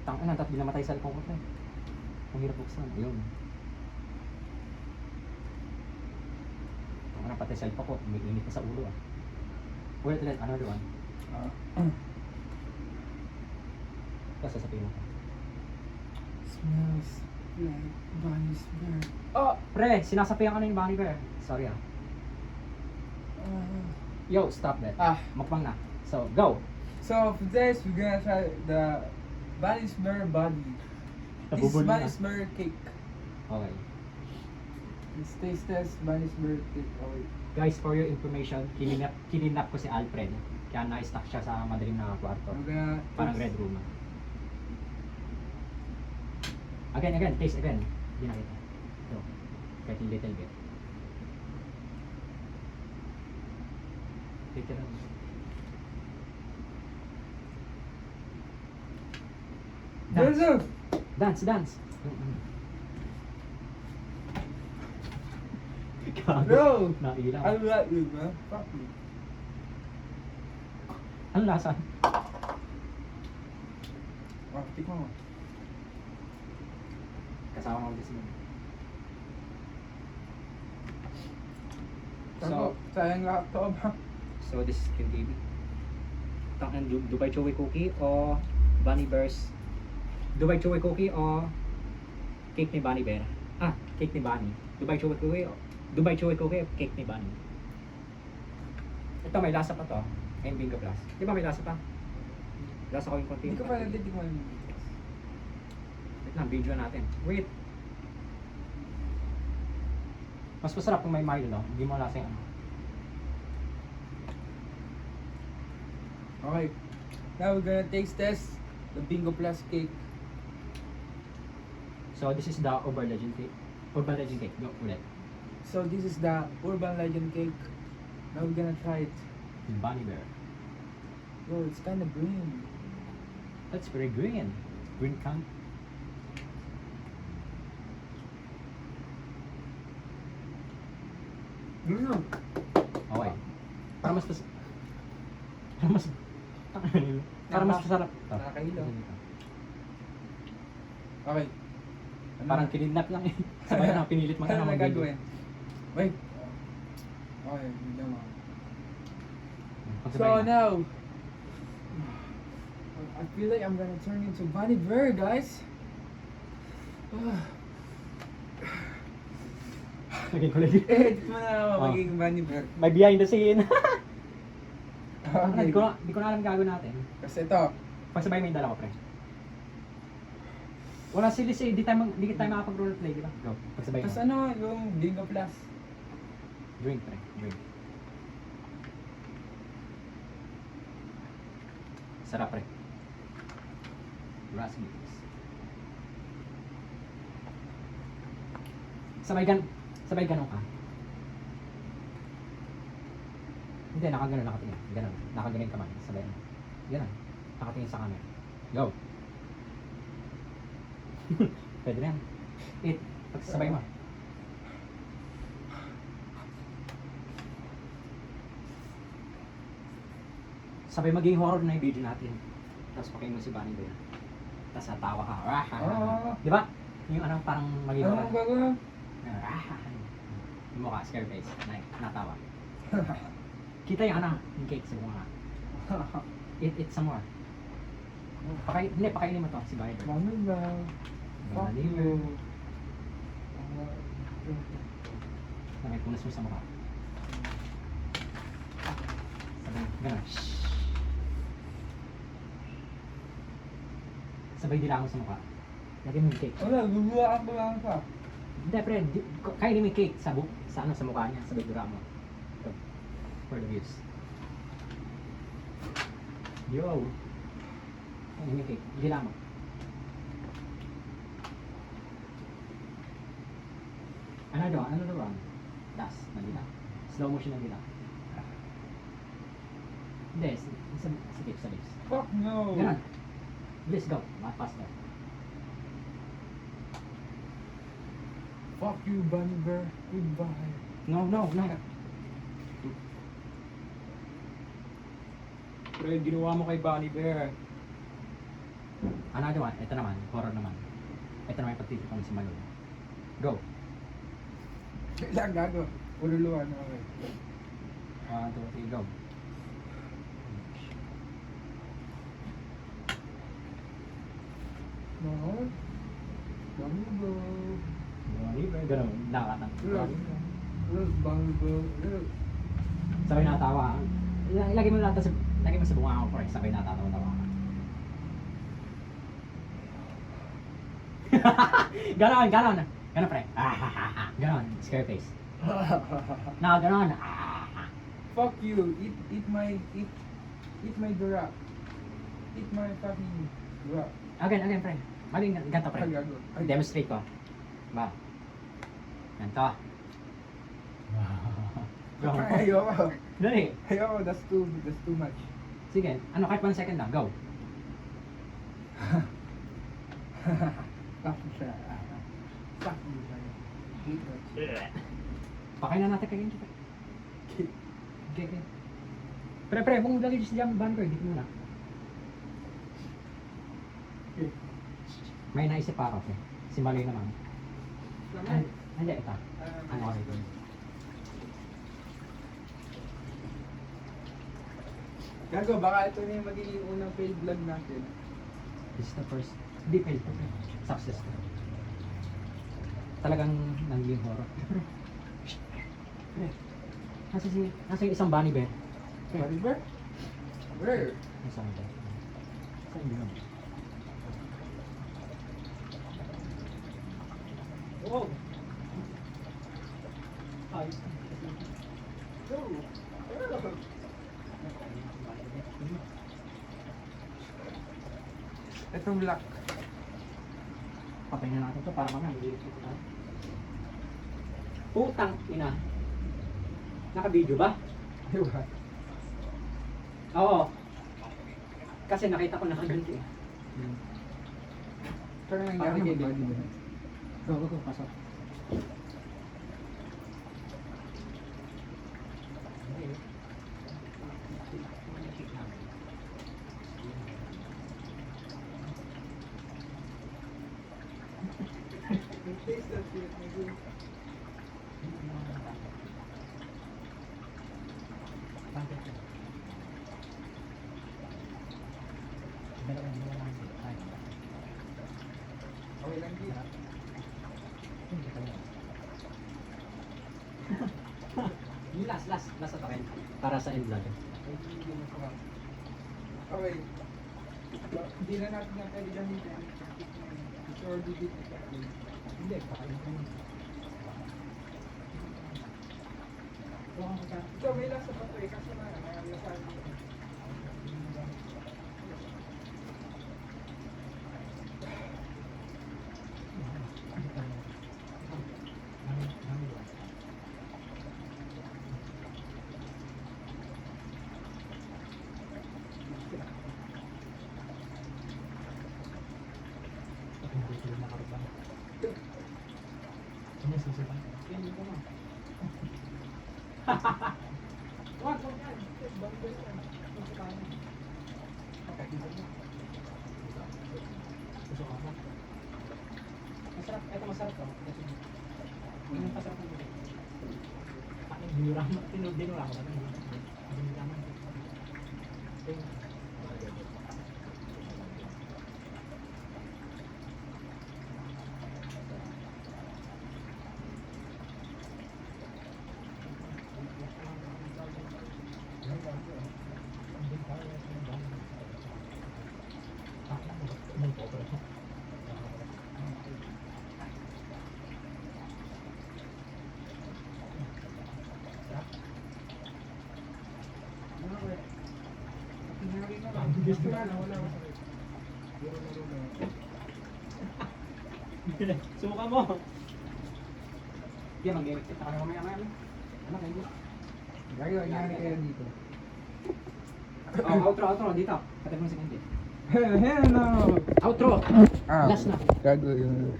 Tangin na, tapos binamatay sa cellphone ko pre. Ang hirap buksan. Ayun. Tangin na, pati cellphone ko. May init na sa ulo ah. Wait, another one. Tapos sasabihin mo. Smells like bunny's breath. Oh! Pre, sinasapihan ka na yung bunny bear. Sorry ah. Yo, stop that. Mukbang na. So, go! So for this, we're gonna try the bunny's bear body. This is Nabubulol na. bunny's bear cake. Okay. Let's taste test bunny's bear cake. Okay. Guys, for your information, kininap ko si Alfred. Kaya na-stuck siya sa madaling na kwarto. We're gonna Parang red room. Again, taste again. Hindi nakita. Ito. Kahit yung little bit. Take it out. Dance. Bro! Nailang. I like you, man. Fuck you. Ang lasa? Tikman mo. Kasama mo kasi. So, sayang lahat to ba? So this is Kim Baby. Tangan Dubai Chewy Cookie o Bunny Bears. Dubai Chewy Cookie o cake ni Bunny Bear. Cake ni Bunny. Dubai Chewy Cookie o Dubai Chewy Cookie o cake ni Bunny. Ito may lasa pa to. And Bingo Plus. Di ba may lasa pa? Lasa ko yung konti. Hindi ko pa natitikman yun. Wait lang, video natin. Wait. Mas masarap kung may Milo, no? Hindi mo lasa yung ano. Okay. Now we're gonna taste test the Bingo Plus cake. So this is the Urban Legend cake. Urban Legend cake. Go ulit. So this is the Urban Legend cake. Now we're gonna try it. Bunny Bear. Yo, it's kind of green. That's very green. Green can. Okay. Para mas masarap. Nakakahilo. Okay. Parang kinidnap lang eh. Sabay na pinilit mo Ano na na gagawin? Wait. Okay, hindi mo. So now, I feel like I'm gonna turn into Bunny Bear, guys. Naging kulay. Edit mo na ako magiging Bunny Bear. May behind the scene. Okay. Di ko na alam gagawin natin. Kasi ito, Pagsabay mo yung dala ko, pre. Wala sila eh. Di tayo makapag-roleplay, di ba? Go. Pagsabay mo. tapos ano, yung Bingo Plus. Drink, pre. Drink. Sarap, pre. Raspberries. Sabay ganun ka. Hindi, nakaganon, nakatingin. Ganon. Nakaganon kamay. Sabay. Ganon. Nakatingin sa camera. Go. Pwede na yan. Eat. Pagsabay mo. Sabay maging horror na yung video natin. Tapos pakain mo si Bunny Bear. Tapos tatawa ka. Di ba? Yung ano parang maging Ano horror. ang gagawin? Yung mukha, scare face. Natawa. Kita yung ano, yung cake sa mukha. Eat some more. Pakainin mo to si Bunny Bear. Bunny Bear. Fuck Bunny Bear. you. Nakipunas mo sa mukha. Sabay, gano'n. Sabay dilangon sa mukha. Lagyan mo yung cake. Wala, gugulaan ko lang pa. Hindi, pre. Kainin mo yung cake sa sa mukha niya. Sabay dura mo. Ito. For the views. Yo! Kainin mo yung cake. Dilangon mo. Ano doon? Das. Nagila. Slow motion nagila. Hindi. Sa lips. Fuck no. Ganun. Let's go. Mas faster. Fuck you, Bunny Bear. Goodbye. No. Pre, ginawa mo kay Bunny Bear. Another one, ito naman, horror naman. Ito naman yung pagtitipan si Malul. Go! Kailan gago? Ululuan ako eh. 1, 2, 3, go! No. Bunny bro. Ganun, nakakatang. Bunny bro. Sabay natawa. Ilagay mo natin sa, lagay mo sa bunga ko, pre. Sabay natatawa-tawa ka. Ganon, ganon. Ganon, pre. Ganon, scare face. Na, ganon. Fuck you. Eat my dura. Eat my fucking dura. Again, pre. Maling ganito, pre. Ay, gago. Ay, Demonstrate ko. Ba? Ganito. ayoko. Dali. Ayoko, that's too much. Sige, ano, kahit 1 second lang. Go. Fuck you, siya. Fuck you, man. Hate that. Pakain na natin kayo. shit. Okay. Pre, kung dali sa jam ban ko, hindi ko muna. May naisip pa ako, pre. Si Maloy naman. Ay, hindi, ito. Ano kasi ito? Gago, baka ito na yung magiging unang failed vlog natin. This is the first. Hindi fail to, pre. Success to. Talagang naging horror. Pre, nasa yung isang bunny bear. Bunny bear? Where? Isang bear. Saan yun? Oh! Ay. Itong black. Patay na natin ito para mamaya hindi ito na. Putang ina. Naka-video ba? Diba? Oo. Kasi nakita ko nakaganti eh. Pero nangyari kay bunny bear. Go, pasok. Taste that shit, nigga. Okay lang din. Yung last na token. Para sa end vlog. Okay. Hindi na natin na pwede gamitin. It's already been effective. Hindi, kakain ko yun. Ito, may lasa pa to eh. Kaso na, nalasahan ko. Wag yan. Banggal yan. Masarap, ito masarap to. Yung masarap ng buhay. Dinurang ko. Dinurang ko. Gusto na, wala masakit. Puro laro na. Suka mo. Hindi, mag-electric ka na mamaya. Ano kayo? Gago, nangyari kayo dito. Outro. Dito. Katag mo si Kanti. Hell no! Outro. Ah, Last na. gago yun.